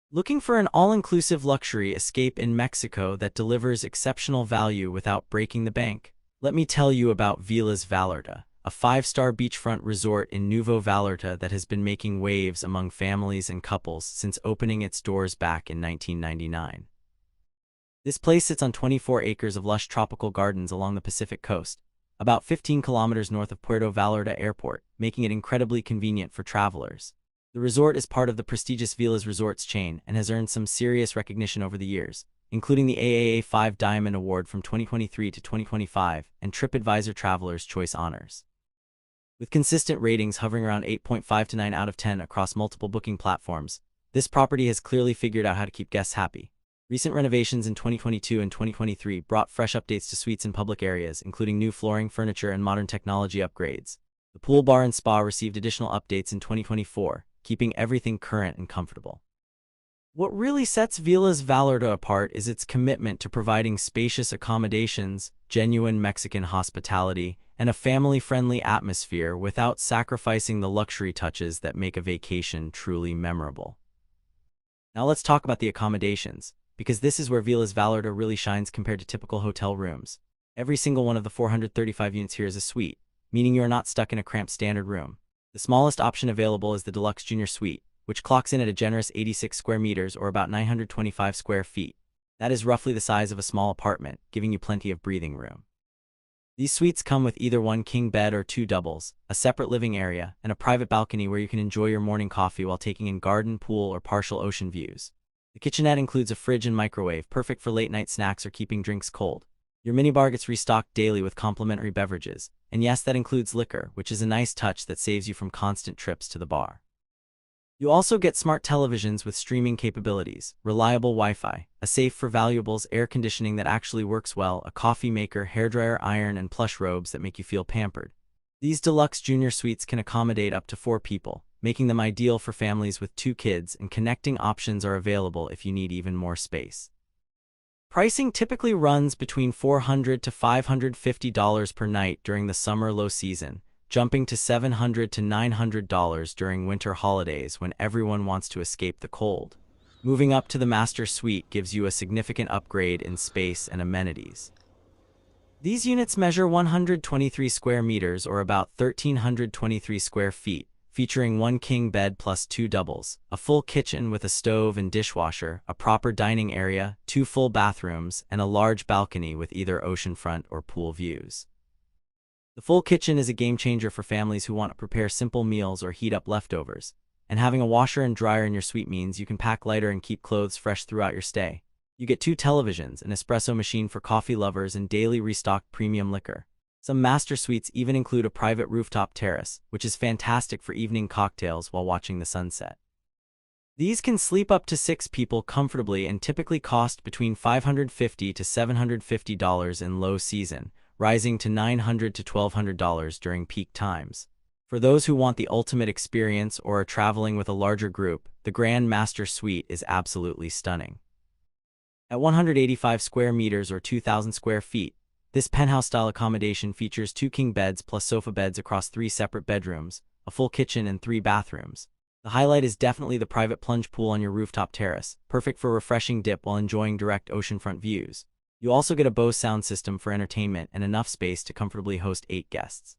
Looking for an all-inclusive luxury escape in Mexico that delivers exceptional value without breaking the bank? Let me tell you about Velas Vallarta, a five-star beachfront resort in Nuevo Vallarta that has been making waves among families and couples since opening its doors back in 1999. This place sits on 24 acres of lush tropical gardens along the Pacific coast, about 15 kilometers north of Puerto Vallarta Airport, making it incredibly convenient for travelers. The resort is part of the prestigious Velas Resorts chain and has earned some serious recognition over the years, including the AAA Five Diamond Award from 2023 to 2025 and TripAdvisor Traveler's Choice Honors. With consistent ratings hovering around 8.5 to 9 out of 10 across multiple booking platforms, this property has clearly figured out how to keep guests happy. Recent renovations in 2022 and 2023 brought fresh updates to suites and public areas, including new flooring, furniture, and modern technology upgrades. The pool bar and spa received additional updates in 2024, keeping everything current and comfortable. What really sets Velas Vallarta apart is its commitment to providing spacious accommodations, genuine Mexican hospitality, and a family-friendly atmosphere without sacrificing the luxury touches that make a vacation truly memorable. Now let's talk about the accommodations, because this is where Velas Vallarta really shines compared to typical hotel rooms. Every single one of the 435 units here is a suite, meaning you are not stuck in a cramped standard room. The smallest option available is the Deluxe Junior Suite, which clocks in at a generous 86 square meters or about 925 square feet. That is roughly the size of a small apartment, giving you plenty of breathing room. These suites come with either one king bed or two doubles, a separate living area, and a private balcony where you can enjoy your morning coffee while taking in garden, pool, or partial ocean views. The kitchenette includes a fridge and microwave, perfect for late-night snacks or keeping drinks cold. Your minibar gets restocked daily with complimentary beverages, and yes, that includes liquor, which is a nice touch that saves you from constant trips to the bar. You also get smart televisions with streaming capabilities, reliable Wi-Fi, a safe for valuables, air conditioning that actually works well, a coffee maker, hairdryer, iron, and plush robes that make you feel pampered. These deluxe junior suites can accommodate up to 4 people, making them ideal for families with 2 kids, and connecting options are available if you need even more space. Pricing typically runs between $400 to $550 per night during the summer low season, jumping to $700 to $900 during winter holidays when everyone wants to escape the cold. Moving up to the master suite gives you a significant upgrade in space and amenities. These units measure 123 square meters or about 1,323 square feet, featuring one king bed plus 2 doubles, a full kitchen with a stove and dishwasher, a proper dining area, 2 full bathrooms, and a large balcony with either oceanfront or pool views. The full kitchen is a game changer for families who want to prepare simple meals or heat up leftovers, and having a washer and dryer in your suite means you can pack lighter and keep clothes fresh throughout your stay. You get 2 televisions, an espresso machine for coffee lovers, and daily restocked premium liquor. Some master suites even include a private rooftop terrace, which is fantastic for evening cocktails while watching the sunset. These can sleep up to 6 people comfortably and typically cost between $550 to $750 in low season, rising to $900 to $1,200 during peak times. For those who want the ultimate experience or are traveling with a larger group, the Grand Master Suite is absolutely stunning. At 185 square meters or 2,000 square feet, this penthouse-style accommodation features 2 king beds plus sofa beds across 3 separate bedrooms, a full kitchen, and 3 bathrooms. The highlight is definitely the private plunge pool on your rooftop terrace, perfect for a refreshing dip while enjoying direct oceanfront views. You also get a Bose sound system for entertainment and enough space to comfortably host 8 guests.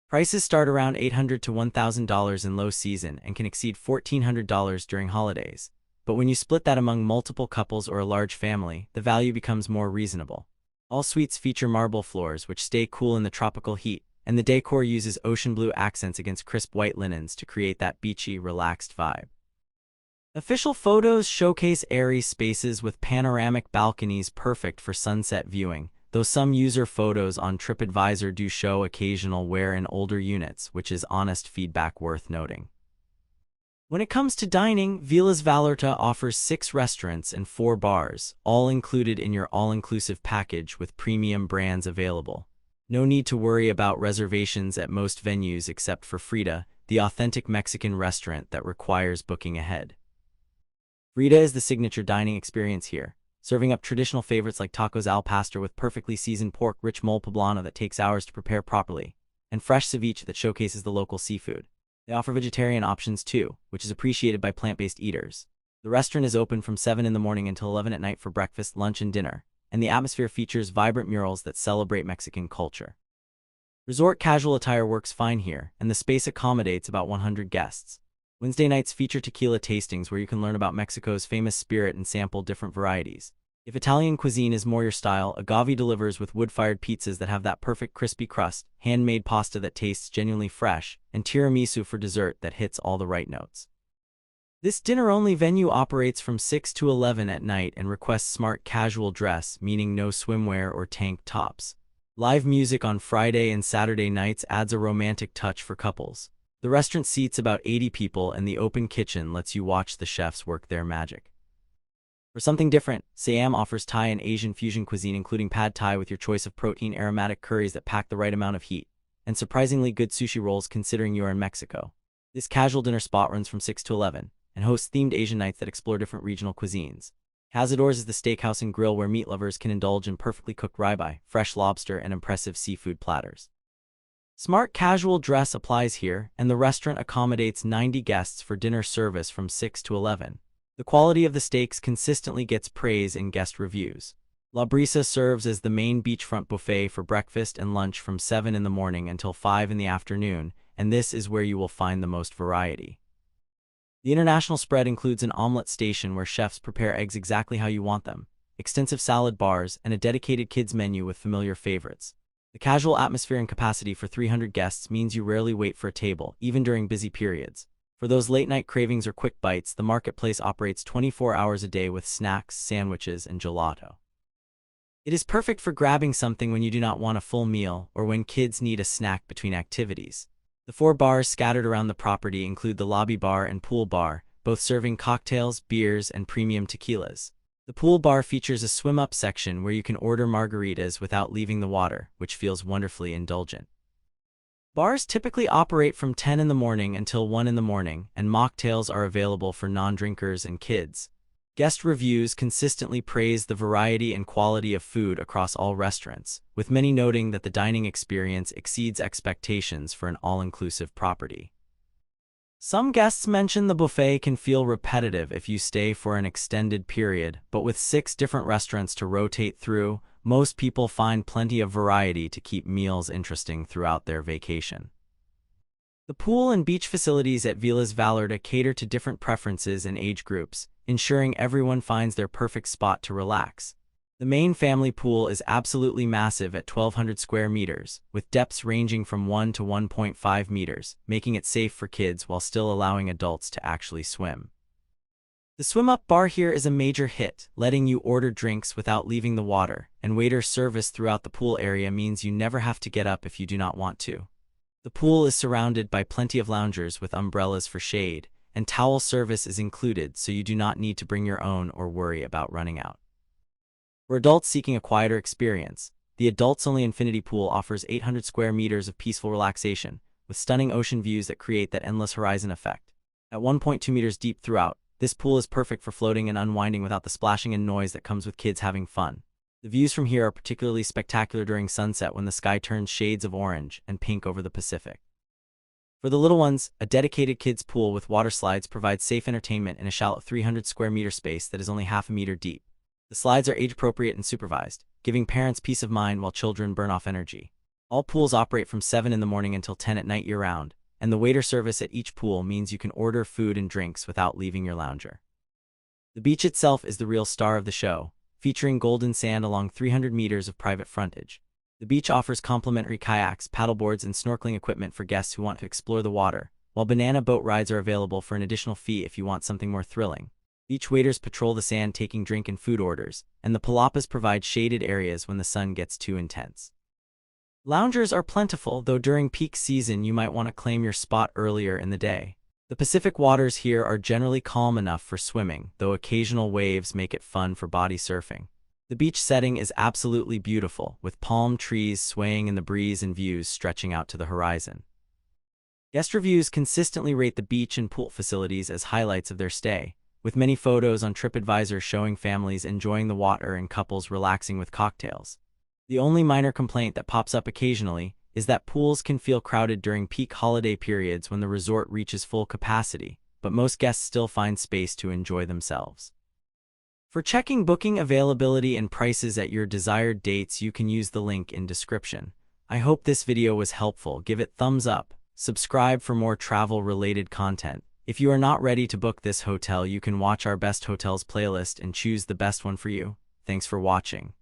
Prices start around $800 to $1,000 in low season and can exceed $1,400 during holidays. But when you split that among multiple couples or a large family, the value becomes more reasonable. All suites feature marble floors which stay cool in the tropical heat, and the decor uses ocean blue accents against crisp white linens to create that beachy, relaxed vibe. Official photos showcase airy spaces with panoramic balconies perfect for sunset viewing, though some user photos on TripAdvisor do show occasional wear in older units, which is honest feedback worth noting. When it comes to dining, Velas Vallarta offers 6 restaurants and 4 bars, all included in your all-inclusive package with premium brands available. No need to worry about reservations at most venues except for Frida, the authentic Mexican restaurant that requires booking ahead. Frida is the signature dining experience here, serving up traditional favorites like tacos al pastor with perfectly seasoned pork, rich mole poblano that takes hours to prepare properly, and fresh ceviche that showcases the local seafood. They offer vegetarian options too, which is appreciated by plant-based eaters. The restaurant is open from 7 in the morning until 11 at night for breakfast, lunch, and dinner, and the atmosphere features vibrant murals that celebrate Mexican culture. Resort casual attire works fine here, and the space accommodates about 100 guests. Wednesday nights feature tequila tastings where you can learn about Mexico's famous spirit and sample different varieties. If Italian cuisine is more your style, Agave delivers with wood-fired pizzas that have that perfect crispy crust, handmade pasta that tastes genuinely fresh, and tiramisu for dessert that hits all the right notes. This dinner-only venue operates from 6 to 11 at night and requests smart casual dress, meaning no swimwear or tank tops. Live music on Friday and Saturday nights adds a romantic touch for couples. The restaurant seats about 80 people, and the open kitchen lets you watch the chefs work their magic. For something different, Siam offers Thai and Asian fusion cuisine, including pad Thai with your choice of protein aromatic curries that pack the right amount of heat, and surprisingly good sushi rolls considering you are in Mexico. This casual dinner spot runs from 6 to 11, and hosts themed Asian nights that explore different regional cuisines. Cazadores is the steakhouse and grill where meat lovers can indulge in perfectly cooked ribeye, fresh lobster, and impressive seafood platters. Smart casual dress applies here, and the restaurant accommodates 90 guests for dinner service from 6 to 11. The quality of the steaks consistently gets praise in guest reviews. La Brisa serves as the main beachfront buffet for breakfast and lunch from 7 in the morning until 5 in the afternoon, and this is where you will find the most variety. The international spread includes an omelet station where chefs prepare eggs exactly how you want them, extensive salad bars, and a dedicated kids menu with familiar favorites. The casual atmosphere and capacity for 300 guests means you rarely wait for a table, even during busy periods. For those late-night cravings or quick bites, the marketplace operates 24 hours a day with snacks, sandwiches, and gelato. It is perfect for grabbing something when you do not want a full meal or when kids need a snack between activities. The 4 bars scattered around the property include the lobby bar and pool bar, both serving cocktails, beers, and premium tequilas. The pool bar features a swim-up section where you can order margaritas without leaving the water, which feels wonderfully indulgent. Bars typically operate from 10 in the morning until 1 in the morning, and mocktails are available for non-drinkers and kids. Guest reviews consistently praise the variety and quality of food across all restaurants, with many noting that the dining experience exceeds expectations for an all-inclusive property. Some guests mention the buffet can feel repetitive if you stay for an extended period, but with 6 different restaurants to rotate through, most people find plenty of variety to keep meals interesting throughout their vacation. The pool and beach facilities at Velas Vallarta cater to different preferences and age groups, ensuring everyone finds their perfect spot to relax. The main family pool is absolutely massive at 1,200 square meters, with depths ranging from 1 to 1.5 meters, making it safe for kids while still allowing adults to actually swim. The swim-up bar here is a major hit, letting you order drinks without leaving the water, and waiter service throughout the pool area means you never have to get up if you do not want to. The pool is surrounded by plenty of loungers with umbrellas for shade, and towel service is included so you do not need to bring your own or worry about running out. For adults seeking a quieter experience, the adults-only infinity pool offers 800 square meters of peaceful relaxation, with stunning ocean views that create that endless horizon effect. At 1.2 meters deep throughout, this pool is perfect for floating and unwinding without the splashing and noise that comes with kids having fun. The views from here are particularly spectacular during sunset when the sky turns shades of orange and pink over the Pacific. For the little ones, a dedicated kids' pool with water slides provides safe entertainment in a shallow 300 square meter space that is only half a meter deep. The slides are age-appropriate and supervised, giving parents peace of mind while children burn off energy. All pools operate from 7 in the morning until 10 at night year-round, and the waiter service at each pool means you can order food and drinks without leaving your lounger. The beach itself is the real star of the show, featuring golden sand along 300 meters of private frontage. The beach offers complimentary kayaks, paddleboards, and snorkeling equipment for guests who want to explore the water, while banana boat rides are available for an additional fee if you want something more thrilling. Beach waiters patrol the sand taking drink and food orders, and the palapas provide shaded areas when the sun gets too intense. Loungers are plentiful, though during peak season you might want to claim your spot earlier in the day. The Pacific waters here are generally calm enough for swimming, though occasional waves make it fun for body surfing. The beach setting is absolutely beautiful, with palm trees swaying in the breeze and views stretching out to the horizon. Guest reviews consistently rate the beach and pool facilities as highlights of their stay, with many photos on TripAdvisor showing families enjoying the water and couples relaxing with cocktails. The only minor complaint that pops up occasionally is that pools can feel crowded during peak holiday periods when the resort reaches full capacity, but most guests still find space to enjoy themselves. For checking booking availability and prices at your desired dates, you can use the link in description. I hope this video was helpful. Give it thumbs up. Subscribe for more travel-related content. If you are not ready to book this hotel, you can watch our best hotels playlist and choose the best one for you. Thanks for watching.